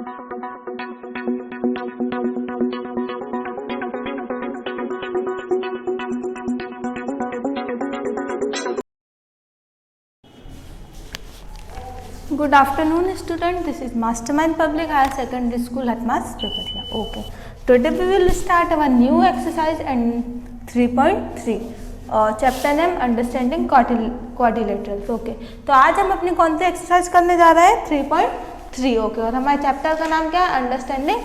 Good afternoon student, this is Mastermind Public Higher Secondary School Hatmas Prepariya. Okay, today we will start our new exercise and 3.3 chapter name Understanding Quadrilaterals. Okay, तो आज हम अपनी कौन सी exercise करने जा रहे हैं 3.3. ओके, और हमारे चैप्टर का नाम क्या है अंडरस्टैंडिंग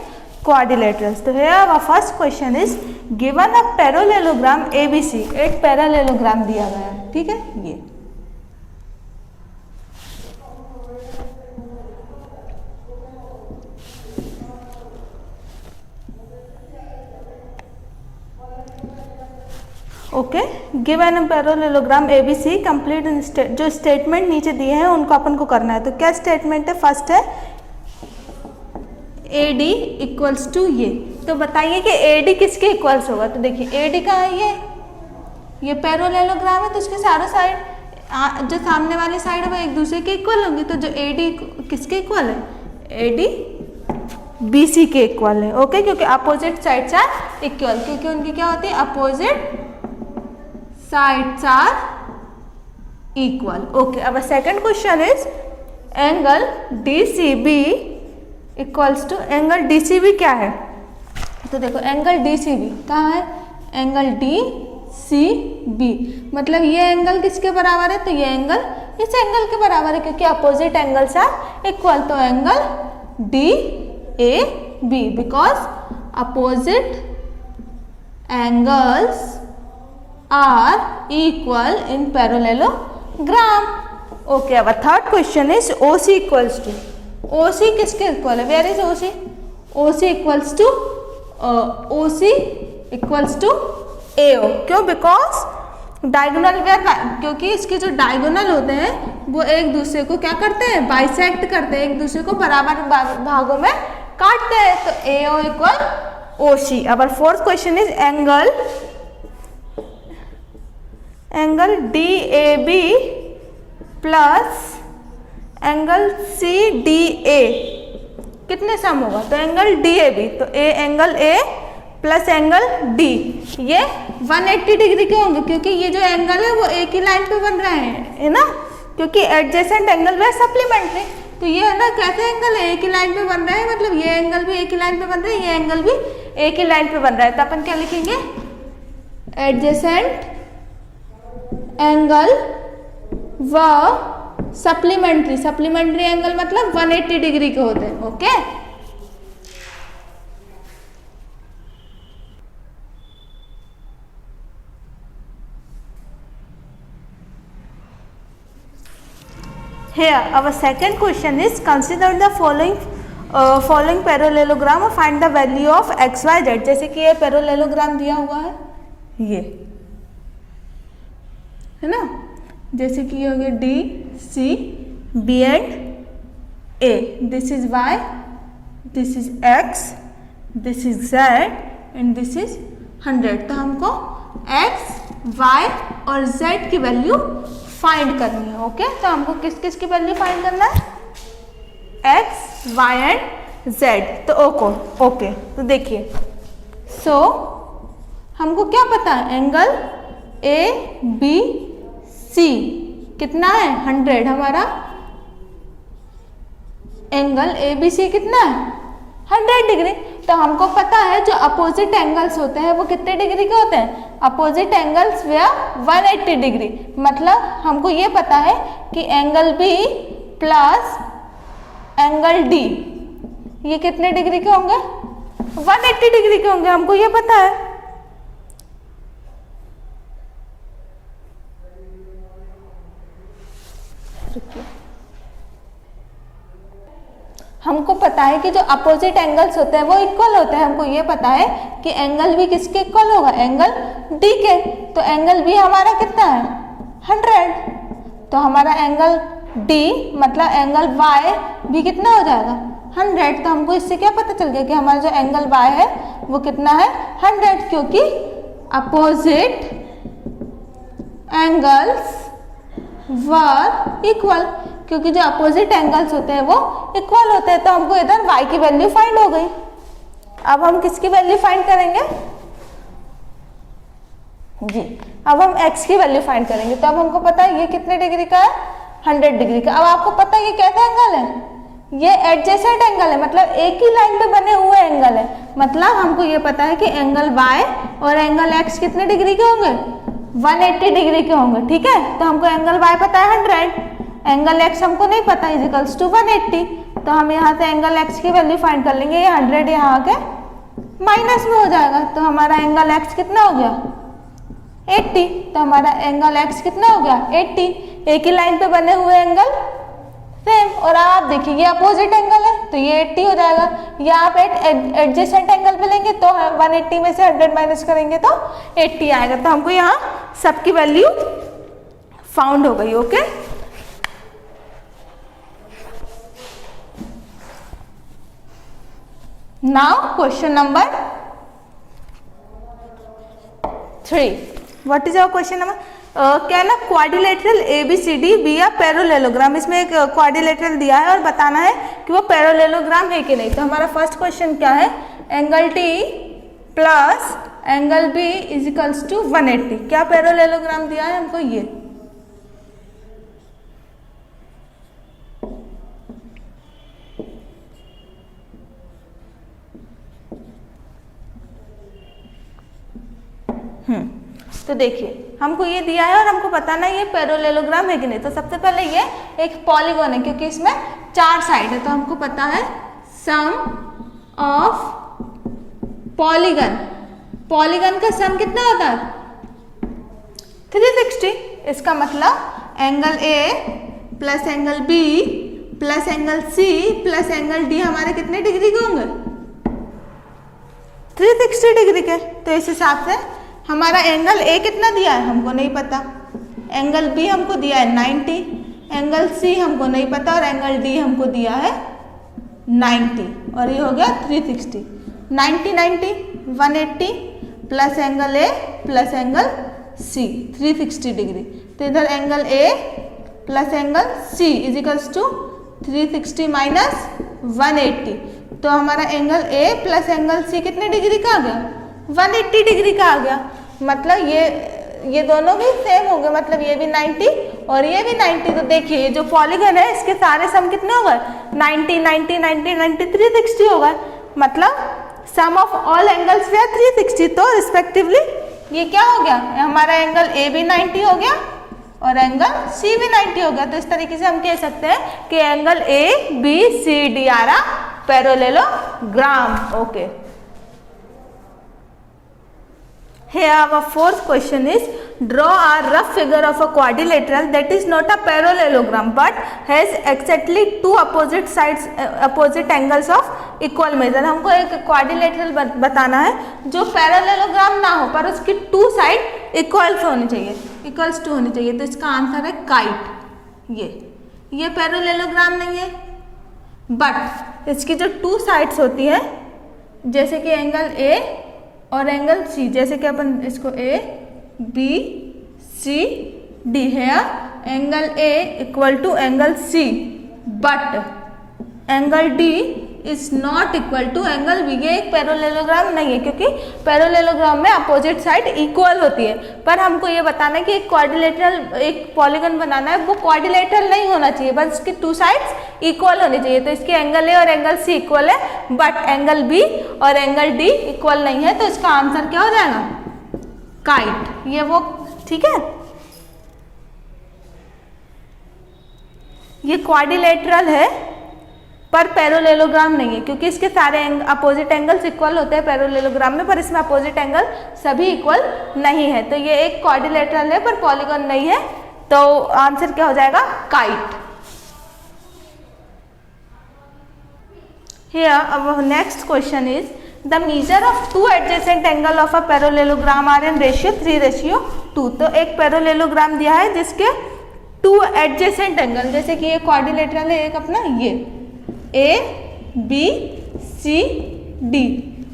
क्वाड्रिलेटरल्स. तो है our first question is given a parallelogram ABC. एक पैरालेलोग्राम दिया गया है, ठीक है. ये okay, given parallelogram ABC complete. जो स्टेटमेंट नीचे दिए हैं उनको अपन को करना है. तो क्या स्टेटमेंट है? फर्स्ट है AD इक्वल्स टू ये. तो बताइए कि AD किसके इक्वल्स होगा. तो देखिए AD का है ये पैरेललोग्राम है, तो इसके सारे साइड जो सामने वाली साइड है वो एक दूसरे के इक्वल होंगी. तो जो AD किसके इक्वल है? AD BC के इक्वल है. ओके, क्योंकि अपोजिट साइड्स आर इक्वल, क्योंकि उनकी क्या होती है opposite sides are equal. Okay, our second question is angle DCB equals to angle DCB क्या है? तो देखो एंगल DCB कहाँ है? एंगल DCB मतलब ये एंगल किसके बराबर है? तो ये एंगल इस एंगल के बराबर है, क्योंकि अपोजिट एंगल्स आर इक्वल. तो angle DAB because opposite angles are equal in parallelogram. Okay, our third question is OC equals to. OC किसके इक्वल है? Where is OC? OC equals to OC equals to AO. क्यों? Because diagonal क्योंकि इसके जो diagonal होते हैं वो एक दूसरे को क्या करते हैं? बाइसेक्ट करते हैं, एक दूसरे को बराबर भागों में काटते हैं. तो AO equal OC. Our fourth question is angle DAB plus angle CDA कितने सम होगा? तो एंगल DAB तो angle A plus angle D ये 180 डिग्री के होंगे, क्योंकि ये जो एंगल है वो एक ही लाइन पे बन रहे हैं, है ना, क्योंकि एडजेसेंट एंगल व सप्लीमेंट्री. तो ये है ना कैसे एंगल है एक ही लाइन पे बन रहे हैं, मतलब ये एंगल भी एक ही लाइन पे बन रहा है, ये एंगल भी एक ही लाइन पे बन रहा है. तो अपन क्या लिखेंगे? एडजेसेंट एंगल व सप्लीमेंट्री एंगल मतलब 180 डिग्री के होते हैं. Okay, here our second question is consider the following parallelogram और find the value of XYZ. जैसे कि ये पैरेललोग्राम दिया हुआ है, ये है ना, जैसे कि ये हो गया DCB and A. This is Y, this is X, this is Z and this is 100. तो हमको X, Y और Z की वैल्यू फाइंड करनी है. ओके, तो हमको किस किस की वैल्यू फाइंड करना है? X, Y and Z. तो ओके, तो देखिए हमको क्या पता है? एंगल ABC कितना है? 100. हमारा एंगल ABC कितना है? 100 डिग्री. तो हमको पता है जो अपोजिट एंगल्स होते हैं वो कितने डिग्री के होते हैं? अपोजिट एंगल्स वे 180 डिग्री. मतलब हमको ये पता है कि angle B plus angle D ये कितने डिग्री के होंगे? 180 डिग्री के होंगे, हमको ये पता है. हमको पता है कि जो अपोजिट एंगल्स होते हैं वो इक्वल होते हैं. हमको ये पता है कि एंगल भी किसके इक्वल होगा? एंगल D के. तो एंगल B हमारा कितना है? 100. तो हमारा एंगल D मतलब एंगल Y भी कितना हो जाएगा? 100. तो हमको इससे क्या पता चल गया कि हमारा जो एंगल Y है वो कितना है? 100, क्योंकि अपोजिट एंगल्स वर इक्वल. क्योंकि जो अपोजिट एंगल्स होते हैं वो इक्वल होते हैं। तो हमको इधर y की वैल्यू फाइंड हो गई। अब हम किसकी वैल्यू फाइंड करेंगे जी, अब हम x की वैल्यू फाइंड करेंगे। तो अब हमको पता है ये कितने डिग्री का है, 100 डिग्री का। अब आपको पता है ये कैसा एंगल है, ये एडजेसेंट एंगल है, मतलब एक ही लाइन पे बने हुए एंगल है। मतलब हमको ये पता है कि एंगल y और एंगल x कितने डिग्री के होंगे, 180 डिग्री के होंगे। ठीक है, तो हमको एंगल y पता है 100, एंगल x हमको नहीं पता, इजिकल्स टू 180। तो हम यहाँ से एंगल x की वैल्यू फाइंड कर लेंगे। ये 100 यहाँ के माइनस में हो जाएगा, तो हमारा एंगल x कितना हो गया, 80। तो हमारा एंगल x कितना हो गया, 80। एक ही लाइन पे बने हुए एंगल सेम। और आप देखिए ये अपोजिट एंगल है तो ये 80 हो जाएगा। या आप एडजेसेंट एंगल पे लेंगे तो 180 में से 100 माइनस करेंगे तो 80 आएगा। तो हमको यहाँ सबकी वैल्यू फाउंड हो गई। Okay, now question number 3। What is our question number, can a quadrilateral ABCD be a parallelogram. इसमें एक क्वाड्रिलेटरल दिया है और बताना है कि वो पैरेललोग्राम है कि नहीं। तो हमारा फर्स्ट क्वेश्चन क्या है, angle T plus angle B equals to 180। क्या पैरेललोग्राम दिया है हमको, ये तो देखिए हमको ये दिया है और हमको पता ना ये पैरेललोग्राम है कि नहीं। तो सबसे पहले ये एक पॉलीगॉन है क्योंकि इसमें 4 साइड है। तो हमको पता है सम ऑफ पॉलीगन, पॉलीगन का सम कितना होता है 360। इसका मतलब angle A plus angle B plus angle C plus angle D हमारे कितने डिग्री के होंगे, 360 डिग्री के। तो इस हिसाब से हमारा एंगल A कितना दिया है हमको नहीं पता, एंगल B हमको दिया है 90, एंगल C हमको नहीं पता और एंगल D हमको दिया है 90 और ये हो गया 360। 90 90 180 plus angle A plus angle C 360 degree. तो इधर angle A plus angle C equals to 360 minus 180। तो हमारा angle A plus angle C कितने डिग्री का आ गया, 180 डिग्री का आ गया। मतलब ये दोनों भी सेम हो गए, मतलब ये भी 90 और ये भी 90। तो देखिए ये जो पॉलीगन है इसके सारे सम कितने हो गए, 90 90 90 90 360 हो गए। मतलब सम ऑफ ऑल एंगल्स वे 360। तो रिस्पेक्टिवली ये क्या हो गया, हमारा एंगल A भी 90 हो गया और एंगल C भी 90 हो गया। तो इस तरीके से हम कह सकते हैं कि angle A B C D are a parallelogram. Okay, here our fourth question is draw a rough figure of a quadrilateral that is not a parallelogram but has exactly two opposite sides opposite angles of equal measure। हमको एक quadrilateral बताना है जो parallelogram ना हो पर उसकी 2 side equals होनी चाहिए, इक्वल्स टू होनी चाहिए। तो इसका आंसर है काइट। ये पैरेललोग्राम नहीं है बट इसकी जो 2 साइड्स होती है जैसे कि एंगल A और एंगल C, जैसे कि अपन इसको A B C D है, angle A equal to angle C but angle D is not equal to angle B। ये एक पैरेललोग्राम नहीं है क्योंकि पैरेललोग्राम में अपोजिट साइड इक्वल होती है। पर हमको ये बताना है कि एक क्वाड्रिलेटरल एक पॉलीगन बनाना है, वो क्वाड्रिलेटरल नहीं होना चाहिए, बस इसकी 2 साइड्स इक्वल होनी चाहिए। तो इसके एंगल A और एंगल C इक्वल है बट एंगल B और एंगल D इक्वल नहीं है। तो इसका आंसर क्या हो जाएगा, काइट। ये वो ठीक है, ये क्वाड्रिलेटरल है पर पैरेललोग्राम नहीं है क्योंकि इसके सारे अपोजिट एंगल्स इक्वल होते हैं पैरेललोग्राम में, पर इसमें अपोजिट एंगल सभी इक्वल नहीं है। तो ये एक क्वाड्रिलेटरल है पर पॉलीगन नहीं है। तो आंसर क्या हो जाएगा, kite. Here our next question is the measure of 2 adjacent angle of a parallelogram are in ratio 3:2। तो एक पैरेललोग्राम दिया है जिसके 2 एडजेसेंट एंगल, जैसे कि ये क्वाड्रिलेटरल है एक अपना ये A B C D।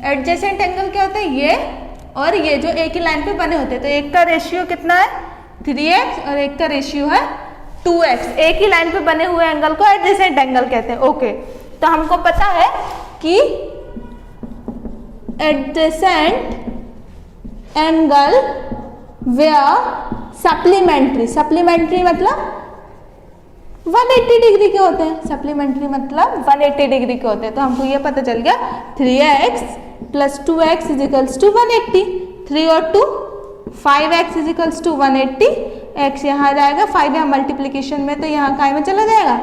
Adjacent angle क्या होते हैं, ये और ये जो एक ही लाइन पे बने होते हैं। तो एक का रेशियो कितना है 3x और एक का रेशियो है 2x, एक ही लाइन पे बने हुए एंगल को एडजेसेंट एंगल कहते हैं। ओके, तो हमको पता है कि एडजेसेंट एंगल वेयर सप्लीमेंट्री मतलब 180 डिग्री के होते हैं। सप्लीमेंट्री मतलब 180 डिग्री के होते हैं। तो हमको ये पता चल गया 3x plus 2x is equals to 180। 3 और 2 5x is equals to 180। x यहाँ आ जाएगा, 5 यहाँ मल्टीप्लीकेशन में, तो यहाँ काय में चला जाएगा,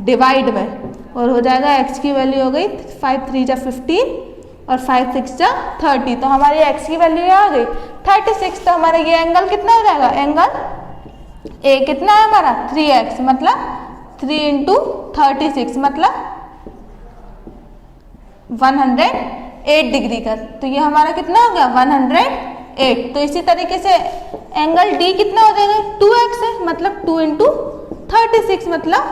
डिवाइड में, और हो जाएगा x की वैल्यू हो गई 5 3 जा 15 और 5 6 जा 30। तो हमारी x की वैल्यू आ गई 36। तो हमारा ये एंगल कितना हो जाएगा, एंगल ए कितना है हमारा 3x, मतलब 3 इंटू 36 मतलब 108 डिग्री का। तो ये हमारा कितना हो गया 108। तो इसी तरीके से एंगल डी कितना हो जाएगा 2x है, मतलब 2 इंटू 36 मतलब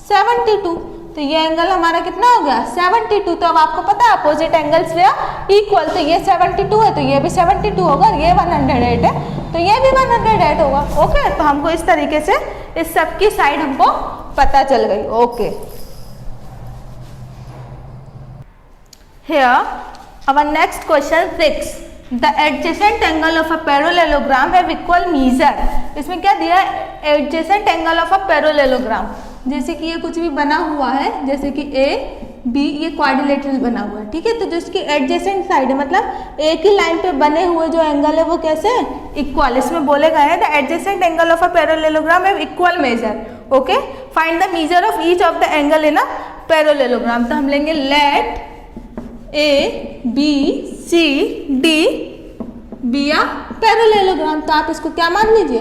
72। तो ये एंगल हमारा कितना हो गया 72। तो अब आपको पता है opposite angles they are equal. तो ये 72 है तो ये भी 72 होगा, ये 108 है तो ये भी 108 होगा। ओके, तो हमको इस तरीके से इस सब की साइड हमको पता चल गई। Okay, here our next question 6, the adjacent angle of a parallelogram have equal measure। इसमें क्या दिया है, adjacent angle of a parallelogram, जैसे कि ये कुछ भी बना हुआ है, जैसे कि ए बी, ये क्वाड्रिलेटरल बना हुआ है, ठीक है। तो जिसकी एडजेसेंट साइड है, मतलब एक ही लाइन पे बने हुए जो एंगल है वो कैसे है, इक्वल। इसमें बोले गए हैं the adjacent angle of a parallelogram have equal measure. Okay, find the measure of each of the angle in a parallelogram. तो हम लेंगे let A B C D be a parallelogram. तो आप इसको क्या मान लीजिए,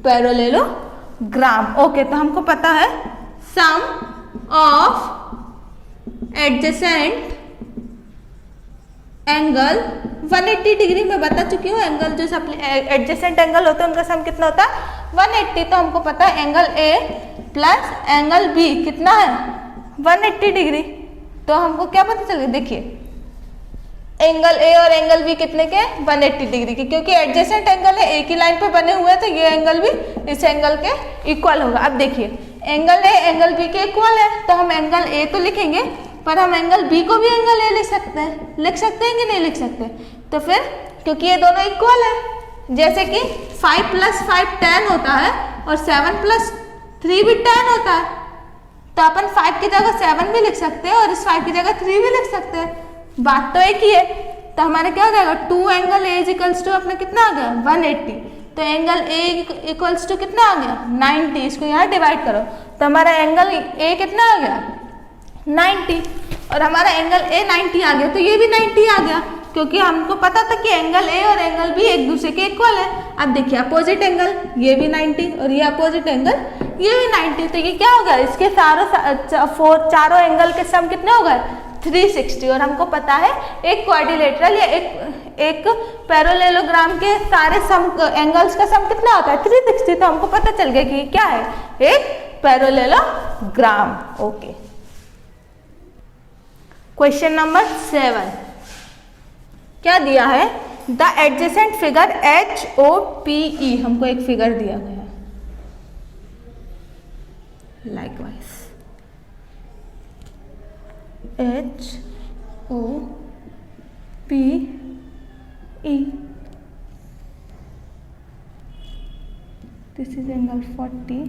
पैरेललोग्राम। ओके, तो हमको पता है सम ऑफ एडजेसेंट एंगल 180 डिग्री में बता चुकी हूँ। एंगल जो एडजेसेंट एंगल होते हैं उनका सम कितना होता है 180। तो हमको पता है angle A plus angle B कितना है 180 डिग्री। तो हमको क्या पता चल गया, देखिए एंगल ए और एंगल बी कितने के 180 डिग्री के, क्योंकि एडजेसेंट एंगल है, एक ही लाइन पे बने हुए हैं, तो ये एंगल भी इस एंगल के इक्वल होगा। अब देखिए एंगल ए एंगल बी के इक्वल है, तो हम एंगल ए तो लिखेंगे, पर हम एंगल बी को भी एंगल ए लिख सकते हैं। लिख सकते हैं कि नहीं लिख सकते? तो फिर क्योंकि ये दोनों इक्वल है, जैसे कि 5 + 5 10 होता है और 7 + 3 भी 10 होता है, तो अपन 5 की जगह 7 भी लिख सकते हैं और इस 5 की जगह 3 भी लिख सकते हैं। बात तो एक ही है। तो हमारे क्या हो जाएगा 2 एंगल ए इक्वल्स टू अपना कितना आ गया 180। तो एंगल ए इक्वल्स टू कितना आ गया 90। इसको यहाँ डिवाइड करो तो हमारा एंगल ए कितना आ गया 90 और हमारा एंगल ए 90 आ गया। तो ये भी 90 आ गया, क्योंकि हमको पता था कि एंगल ए और एंगल बी एक दूसरे के इक्वल है। अब देखिए अपोजिट एंगल ये भी 90 और ये अपोजिट एंगल ये भी 90। तो ये क्या होगा, इसके चारों एंगल के सम कितने हो गए 360। और हमको पता है एक क्वाड्रिलेटरल या एक पैरेललोग्राम के सारे सम एंगल्स का सम कितना होता है 360। तो हमको पता चल गया कि क्या है, एक पैरेललोग्राम। ओके, क्वेश्चन नंबर 7 क्या दिया है, द एडजेसेंट फिगर HOPE। हमको एक फिगर दिया गया है, likewise HOPE। This is angle 40,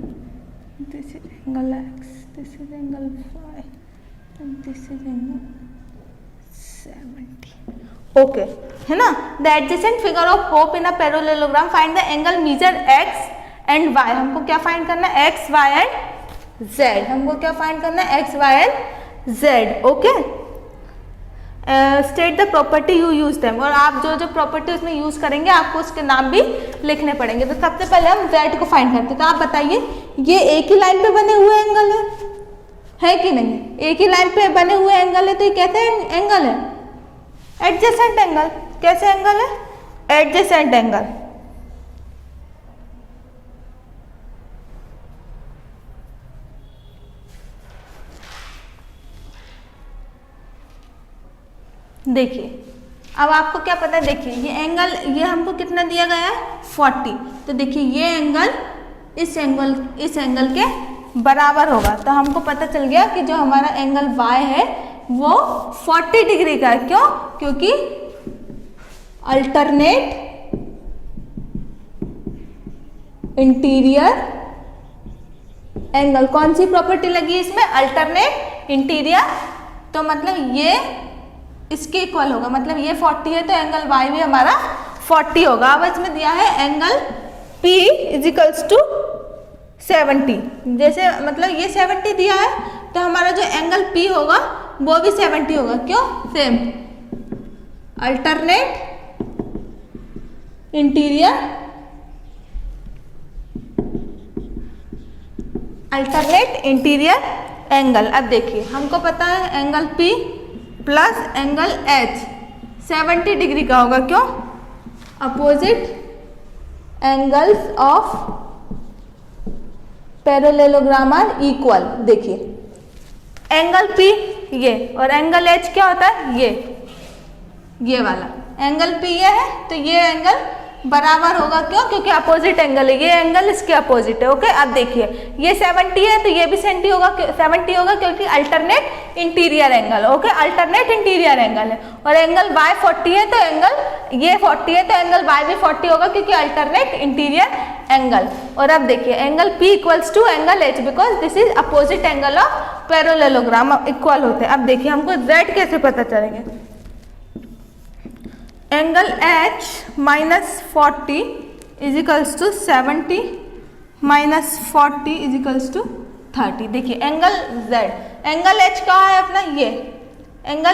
this is angle X, this is angle Y, and this is angle 70। Okay, है ना। The adjacent figure of hope in a parallelogram, find the angle measure X and Y। हमको क्या find करना है X, Y and Z। हमको क्या find करना है X, Y and Z। Okay, state the property you use them. और आप जो जो प्रॉपर्टी उसमें यूज करेंगे आपको उसके नाम भी लिखने पड़ेंगे। तो सबसे पहले हम Z को फाइंड करते हैं। तो आप बताइए ये एक ही लाइन पे बने हुए एंगल है कि नहीं? एक ही लाइन पे बने हुए एंगल है, तो ये कैसे एंगल है एडजेसेंट एंगल। कैसे एंगल है एडजेसेंट एंगल। देखिए अब आपको क्या पता है, देखिए ये एंगल ये हमको कितना दिया गया है 40। तो देखिए ये एंगल इस एंगल के बराबर होगा। तो हमको पता चल गया कि जो हमारा एंगल y है वो 40 डिग्री का है। क्यों? क्योंकि अल्टरनेट इंटीरियर एंगल, कौन सी प्रॉपर्टी लगी है इसमें? Alternate interior. तो मतलब ये इसके इक्वल होगा, मतलब ये 40 है तो एंगल y भी हमारा 40 होगा। अब इसमें दिया है एंगल P इजिकल्स टू 70, जैसे मतलब ये 70 दिया है तो हमारा जो एंगल P होगा वो भी 70 होगा। क्यों? Same alternate interior angle. अब देखिए हमको पता है angle P plus angle H 70 degree का होगा। क्यों? Opposite angles of parallelogram are equal. देखिए एंगल P ये और एंगल H क्या होता है? ये वाला एंगल P ये है तो ये एंगल बराबर होगा। क्यों? क्योंकि अपोजिट एंगल है, ये एंगल इसके अपोजिट है। ओके, अब देखिए ये 70 है तो ये भी 70 होगा क्योंकि alternate interior angle. Okay, alternate interior angle है। और एंगल y 40 है तो एंगल ये 40 है तो एंगल y भी 40 होगा क्योंकि अल्टरनेट इंटीरियर एंगल। और अब देखिए angle P equals to angle H because this is opposite angle of parallelogram, equal होते हैं। अब देखिए हमको z कैसे पता चलेंगे? Angle H minus 40 equals to 70 minus 40 equals to 30। देखिए एंगल Z, एंगल H कहाँ है अपना? ये angle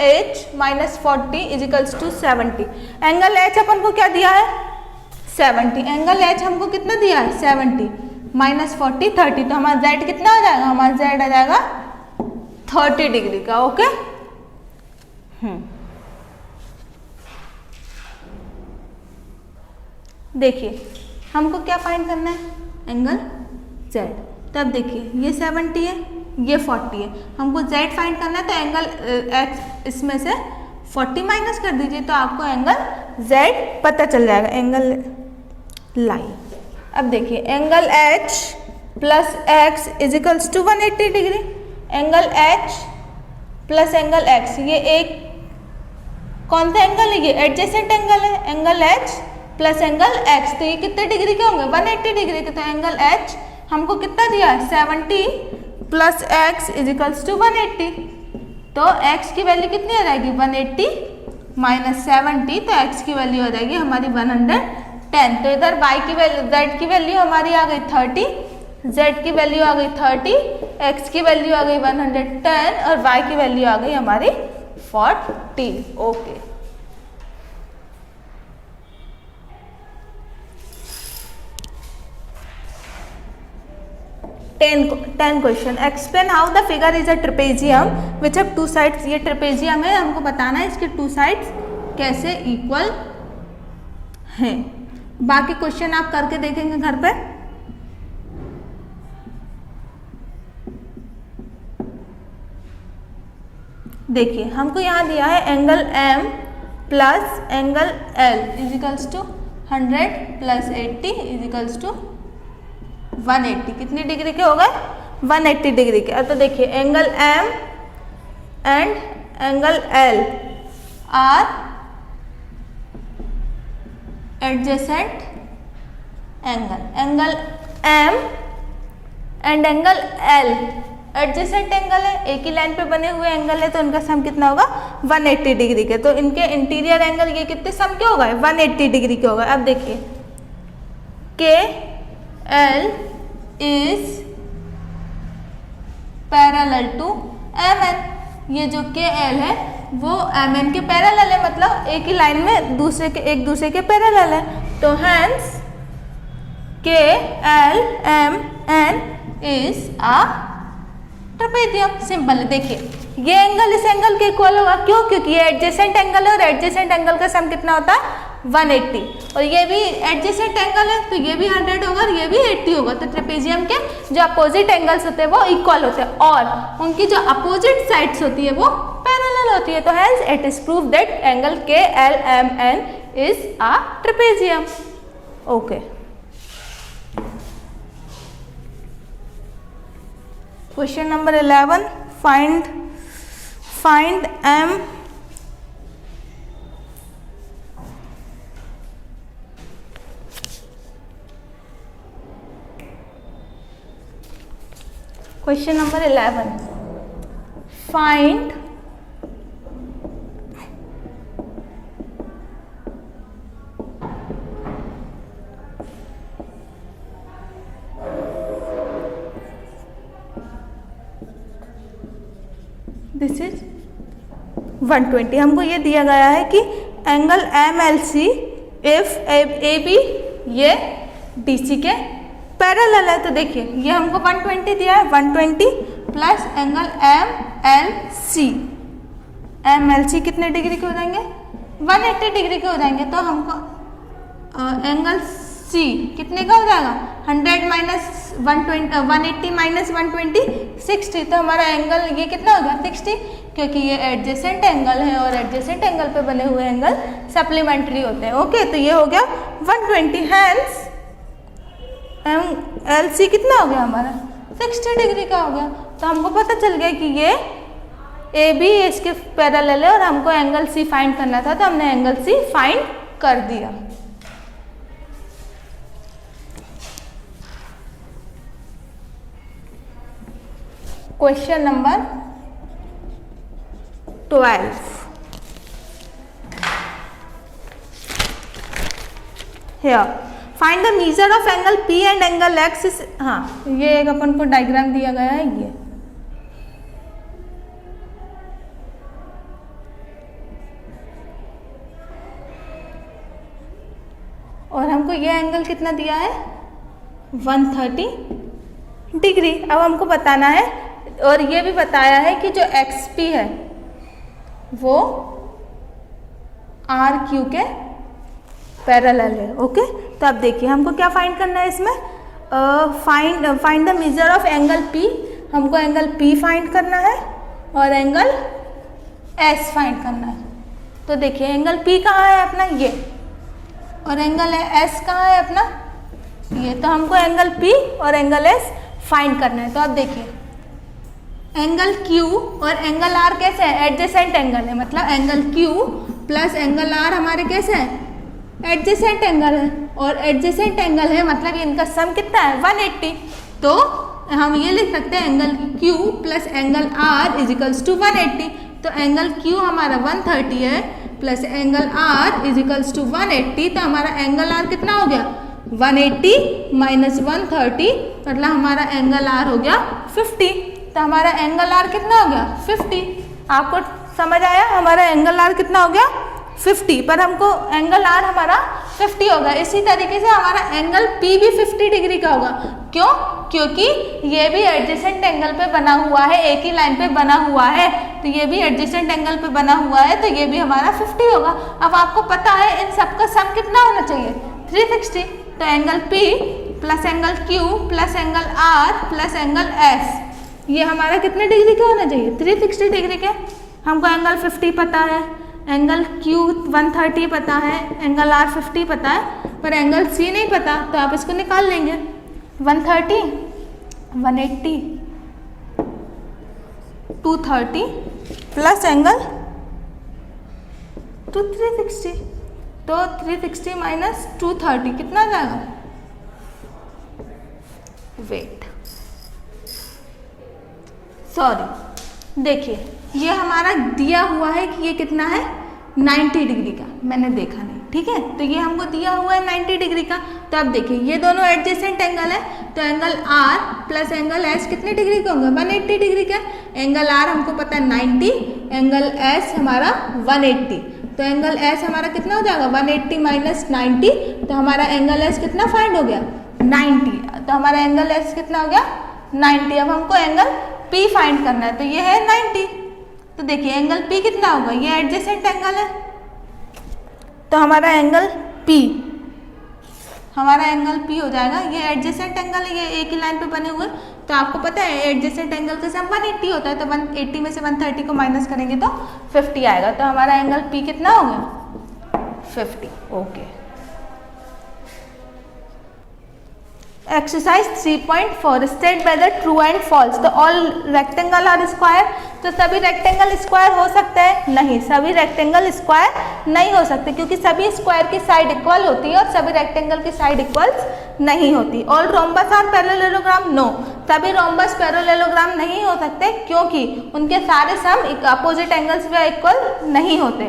H minus 40 equals to 70। Angle H अपन को क्या दिया है? 70। एंगल H हमको कितना दिया है? 70 माइनस 40 30। तो हमारा Z कितना आ जाएगा? हमारा Z आ जाएगा 30 डिग्री का। ओके, देखिए हमको क्या फाइंड करना है? Angle Z। तब देखिए ये 70 है, ये 40 है, हमको Z फाइंड करना है तो एंगल X इसमें से 40 माइनस कर दीजिए तो आपको एंगल Z पता चल जाएगा, एंगल लाइन। अब देखिए angle H plus X equals to 180 degree. Angle H plus angle X, ये एक कौन सा एंगल है? ये एडजेसेंट एंगल है। Angle H plus angle X, तो ये कितने डिग्री के होंगे? 180 डिग्री के। तो एंगल H हमको कितना दिया है? 70 प्लस X इजिकल्स टू 180। तो X की वैल्यू कितनी आ जाएगी? 180 माइनस 70, तो X की वैल्यू आ जाएगी हमारी 110। तो इधर Y की वैल्यू, Z की वैल्यू हमारी आ गई 30, Z की वैल्यू आ गई 30, X की वैल्यू आ गई 110 और Y की वैल्यू आ गई हमारी 40। Okay, ten question. Explain how the figure is a trapezium which have two sides. ये ट्रेपेजियम है, हमको बताना है इसके टू साइड्स कैसे इक्वल हैं। बाकी क्वेश्चन आप करके देखेंगे घर पे। देखिए हमको यहाँ दिया है angle M plus angle L equals to 100 plus 80 equals to 180। कितनी डिग्री के हो गए? 180 डिग्री के। तो देखिए angle M and angle L are adjacent angle. Angle M and angle L adjacent angle है, एक ही लाइन पे बने हुए एंगल है, तो इनका सम कितना होगा? 180 डिग्री के। तो इनके इंटीरियर एंगल ये कितने सम के हो गए? 180 डिग्री के हो गए। अब देखिए के L is parallel to MN। ये जो KL है वो MN के पैरेलल है, मतलब एक ही लाइन में एक दूसरे के पैरेलल है। तो hence KLMN is a trapezium. Simple है। देखिए ये एंगल इस एंगल के इक्वल होगा। क्यों? क्योंकि ये एडजेसेंट एंगल है और एडजेसेंट एंगल का सम कितना होता है? 180। और ये भी एडजेसेंट एंगल है तो ये भी 100 होगा और ये भी 80 होगा। तो ट्रेपेजियम के जो अपोजिट एंगल्स होते हैं वो इक्वल होते हैं और उनकी जो अपोजिट साइड्स होती है वो पैरेलल होती है। तो hence it is prove that angle KLMN is a trapezium. Okay. Question number 11, find M question number 11, find this is 120। हमको ये दिया गया है कि एंगल MLC इफ AB ये DC के पैरेलल है। तो देखिए ये हमको 120 दिया है, 120 प्लस एंगल MLC कितने डिग्री के हो जाएंगे? 180 डिग्री के हो जाएंगे। तो हमको एंगल C कितने का हो जाएगा? 100 माइनस 180 माइनस 120 60। तो हमारा एंगल ये कितना हो गया? 60, क्योंकि ये एडजेसेंट एंगल है और एडजेसेंट एंगल पे बने हुए एंगल सप्लीमेंट्री होते हैं। ओके, तो ये हो गया 120। हैंस LC कितना हो गया हमारा? 60 डिग्री का हो गया। तो हमको पता चल गया कि ये AB इसके पैरेलल है और हमको एंगल C फाइंड करना था, तो हमने एंगल C फाइंड कर दिया। Question number 12, here find the measure of angle P and angle X is, हाँ ये एक अपन को डायग्राम दिया गया है ये, और हमको ये एंगल कितना दिया है? 130 डिग्री। अब हमको बताना है, और ये भी बताया है कि जो XP है वो RQ के पैरेलल है। ओके, तो अब देखिए हमको क्या फाइंड करना है इसमें? Find the measure of angle P। हमको एंगल P फाइंड करना है और एंगल S फाइंड करना है। तो देखिए एंगल P कहाँ है अपना? ये, और एंगल S कहाँ है अपना? ये। तो हमको एंगल P और एंगल S फाइंड करना है। तो अब देखिए एंगल Q और एंगल R कैसे है? एडजेसेंट एंगल है, मतलब angle Q plus angle R हमारे कैसे हैं? एडजेसेंट एंगल है, और एडजेसेंट एंगल है मतलब इनका सम कितना है? 180। तो हम ये लिख सकते हैं angle Q plus angle R equals to 180। तो एंगल Q हमारा 130 है plus angle R equals to 180। तो हमारा एंगल R कितना हो गया? 180 माइनस 130, मतलब हमारा एंगल R हो गया 50। तो हमारा एंगल R कितना हो गया? 50। आपको समझ आया? हमारा एंगल R कितना हो गया? 50, पर हमको एंगल R हमारा 50 होगा। इसी तरीके से हमारा एंगल P भी 50 डिग्री का होगा। क्यों? क्योंकि ये भी एडजेसेंट एंगल पे बना हुआ है, एक ही लाइन पे बना हुआ है, तो ये भी एडजेसेंट एंगल पे बना हुआ है, तो ये भी हमारा 50 होगा। अब आपको पता है इन सबका सम कितना होना चाहिए? 360। तो angle P plus angle Q plus angle R plus angle S, ये हमारा कितने डिग्री का होना चाहिए? 360 डिग्री के। हमको एंगल 50 पता है, एंगल Q 130 पता है, एंगल R 50 पता है, पर एंगल C नहीं पता, तो आप इसको निकाल लेंगे। 130, 180, 230 प्लस एंगल 360। तो 360 माइनस 230 कितना जाएगा? वेट, सॉरी, देखिए ये हमारा दिया हुआ है कि ये कितना है? 90 डिग्री का। मैंने देखा नहीं, ठीक है, तो ये हमको दिया हुआ है 90 डिग्री का। तो अब देखिए ये दोनों एडजेसेंट एंगल है, तो angle R plus angle S कितने डिग्री का होंगे? 180 डिग्री का। एंगल R हमको पता है 90, एंगल S हमारा 180, तो एंगल S हमारा कितना हो जाएगा? 180 माइनस 90, तो हमारा एंगल S कितना फाइंड हो गया? 90। तो हमारा एंगल S कितना हो गया? 90। अब हमको एंगल P फाइंड करना है, तो ये है 90। तो देखिए एंगल P कितना होगा? ये एडजेसेंट एंगल है, तो हमारा एंगल P हो जाएगा। ये एडजेसेंट एंगल है, ये एक ही लाइन पे बने हुए, तो आपको पता है एडजेसेंट एंगल का सम 180 होता है, तो 180 में से 130 को माइनस करेंगे तो 50 आएगा। तो हमारा एंगल P कितना हो गया? 50। Okay, exercise 3.4 state whether true and false. तो ऑल रेक्टेंगल आर स्क्वायर, तो सभी रेक्टेंगल स्क्वायर हो सकते हैं? नहीं, सभी रेक्टेंगल स्क्वायर नहीं हो सकते, क्योंकि सभी स्क्वायर की साइड इक्वल होती है और सभी रेक्टेंगल की साइड इक्वल नहीं होती। All rhombus are parallelogram, no, सभी रोम्बस पैरेललोग्राम नहीं हो सकते, क्योंकि उनके सारे सम अपोजिट एंगल्स में इक्वल नहीं होते।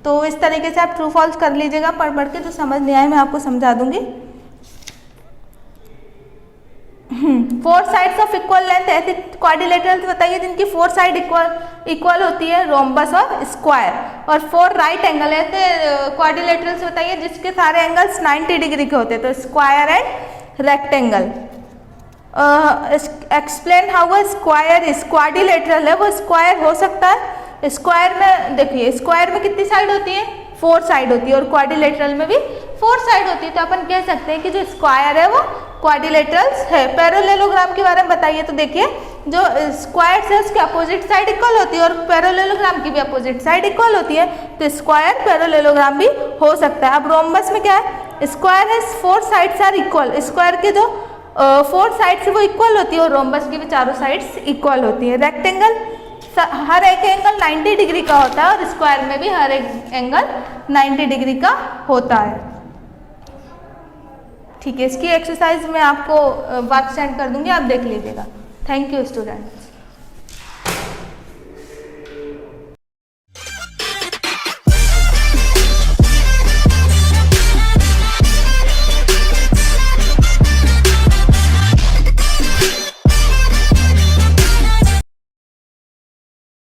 तो इस तरीके से आप ट्रू फॉल्स कर लीजिएगा पढ़ पढ़ के, जो समझ नहीं आए मैं आपको समझा दूंगी। 4 साइड्स ऑफ इक्वल लेंथ, ऐसे क्वाड्रिलेटरल्स बताइए जिनकी 4 साइड इक्वल होती है, रोम्बस और स्क्वायर। और 4 राइट एंगल ऐसे क्वाड्रिलेटरल्स बताइए जिसके सारे एंगल्स 90 डिग्री के होते हैं, तो square and rectangle. Explain how a square is quadrilateral है, वो स्क्वायर हो सकता है। स्क्वायर में देखिए, स्क्वायर में कितनी साइड होती है? 4 साइड होती है, और क्वाड्रिलेटरल में भी 4 साइड होती है। तो अपन कह सकते हैं कि जो स्क्वायर है वो क्वाड्रिलेटरल्स है। पैरेललोग्राम के बारे में बताइए, तो देखिए जो स्क्वायर है उसकी अपोजिट साइड इक्वल होती है और पैरेललोग्राम की भी अपोजिट साइड इक्वल होती है, तो स्क्वायर पैरेललोग्राम भी हो सकता है। अब रोम्बस में क्या है? स्क्वायर है 4 साइड्स आर इक्वल, स्क्वायर के जो 4 साइड्स वो इक्वल होती है और रोम्बस की भी चारों साइड्स इक्वल होती है। रेक्टेंगल हर एक एंगल 90 डिग्री का होता है और स्क्वायर में भी हर एक एंगल 90 डिग्री का होता है। ठीक है, इसकी एक्सरसाइज मैं आपको वाट्स सेंड कर दूंगी, आप देख लीजिएगा। Thank you students.